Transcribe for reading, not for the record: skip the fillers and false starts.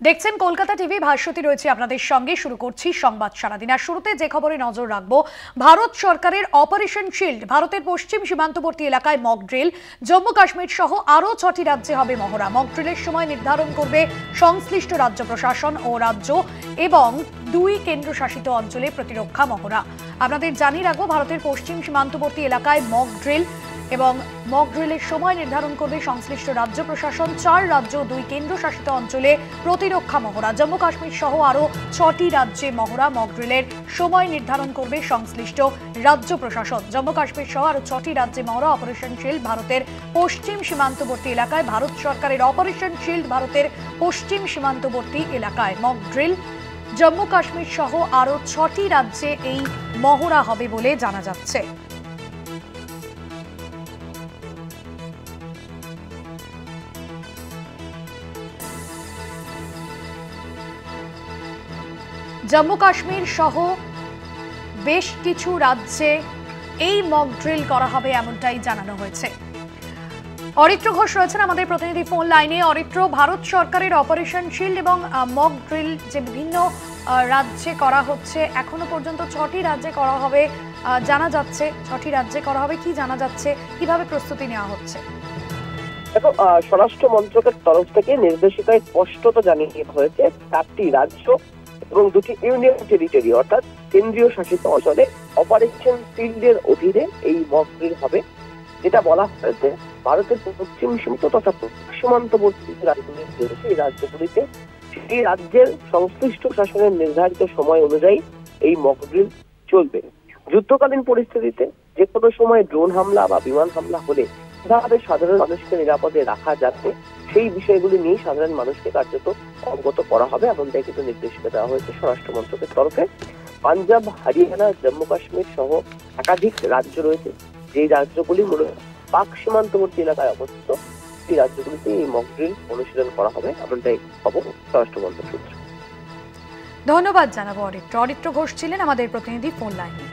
দেখছেন কলকাতা টিভি, ভাস্বতী রয়েছে আপনাদের সঙ্গে। শুরু করছি সংবাদ সারাদিন। আর শুরুতে যে খবরে নজর রাখবো, ভারত সরকারের অপারেশন শিল্ড। ভারতের পশ্চিম সীমান্তবর্তী এলাকায় মক ড্রিল। জম্মু কাশ্মীর সহ আরও 6টি রাজ্যে হবে মহড়া। মক ড্রিলের সময় নির্ধারণ করবে সংশ্লিষ্ট রাজ্য প্রশাসন ও রাজ্য এবং 2 কেন্দ্রশাসিত অঞ্চলে প্রতিরক্ষা মহড়া। আপনাদের জানিয়ে রাখবো, ভারতের পশ্চিম সীমান্তবর্তী এলাকায় মক ড্রিল এবং মক ড্রিলের সময় নির্ধারণ করবে সংশ্লিষ্ট রাজ্য প্রশাসন। 4 রাজ্য 2 কেন্দ্রশাসিত অঞ্চলে প্রতিরক্ষা মহড়া। জম্মু কাশ্মীর সহ আরও 6টি রাজ্যে মহড়া। মক ড্রিলের সময় নির্ধারণ করবে সংশ্লিষ্ট রাজ্য প্রশাসন। জম্মু কাশ্মীর সহ আরও 6টি রাজ্যে মহড়া। অপারেশন শিল্ড ভারতের পশ্চিম সীমান্তবর্তী এলাকায়। ভারত সরকারের অপারেশন শিল্ড ভারতের পশ্চিম সীমান্তবর্তী এলাকায় মক ড্রিল। জম্মু কাশ্মীর সহ আরও 6টি রাজ্যে এই মহড়া হবে বলে জানা যাচ্ছে। জম্মু কাশ্মীর সহ বেশ কিছু রাজ্যে এই মক ড্রিল করা হবে এমনটাই জানানো হয়েছে। অরিত্র ঘোষ রয়েছেন আমাদের প্রতিনিধি ফোন লাইনে। অরিত্র, ভারত সরকারের অপারেশন শিল্ড এবং মক ড্রিল যে বিভিন্ন রাজ্যে করা হচ্ছে, এখনো পর্যন্ত 6টি রাজ্যে করা হবে জানা যাচ্ছে। 6টি রাজ্যে করা হবে, কি জানা যাচ্ছে, কিভাবে প্রস্তুতি নেওয়া হচ্ছে? দেখো, স্বরাষ্ট্র মন্ত্রকের তরফ থেকে নির্দেশিকায় স্পষ্টত জানিয়ে হয়েছে 4টি রাজ্য এবং 2টি ইউনিয়ন টেরিটরি অর্থাৎ কেন্দ্রীয় শাসিত অঞ্চলে অপারেশন শিল্ডের অধীনে এই মক ড্রিল হবে। যেটা বলা হয়েছে, ভারতের পশ্চিম সীমান্ত তথা সীমান্তবর্তী রাজ্যগুলি রয়েছে, এই রাজ্যগুলিতে সেই রাজ্যের সংশ্লিষ্ট শাসনের নির্ধারিত সময় অনুযায়ী এই মক ড্রিল চলবে। যুদ্ধকালীন পরিস্থিতিতে যে কোনো সময় ড্রোন হামলা বা বিমান হামলা হলে কিভাবে সাধারণ মানুষকে নিরাপদে রাখা যাচ্ছে, সেই বিষয়গুলি নিয়ে সাধারণ মানুষকে কার্যত অবগত করা হবে, এমনটাই কিন্তু নির্দেশিকা দেওয়া হয়েছে স্বরাষ্ট্র মন্ত্রকের তরফে। পাঞ্জাব, হরিয়ানা, জম্মু কাশ্মীর সহ একাধিক রাজ্য রয়েছে, যে রাজ্যগুলি মূলত পাক সীমান্তবর্তী এলাকায় অবস্থিত। এই রাজ্যগুলিতে এই মক ড্রিল অনুশীলন করা হবে, এমনটাই খবর স্বরাষ্ট্র মন্ত্রক সূত্রে। ধন্যবাদ জানাবো অরিত্র। অরিত্র ঘোষ ছিলেন আমাদের প্রতিনিধি ফোন লাইনে।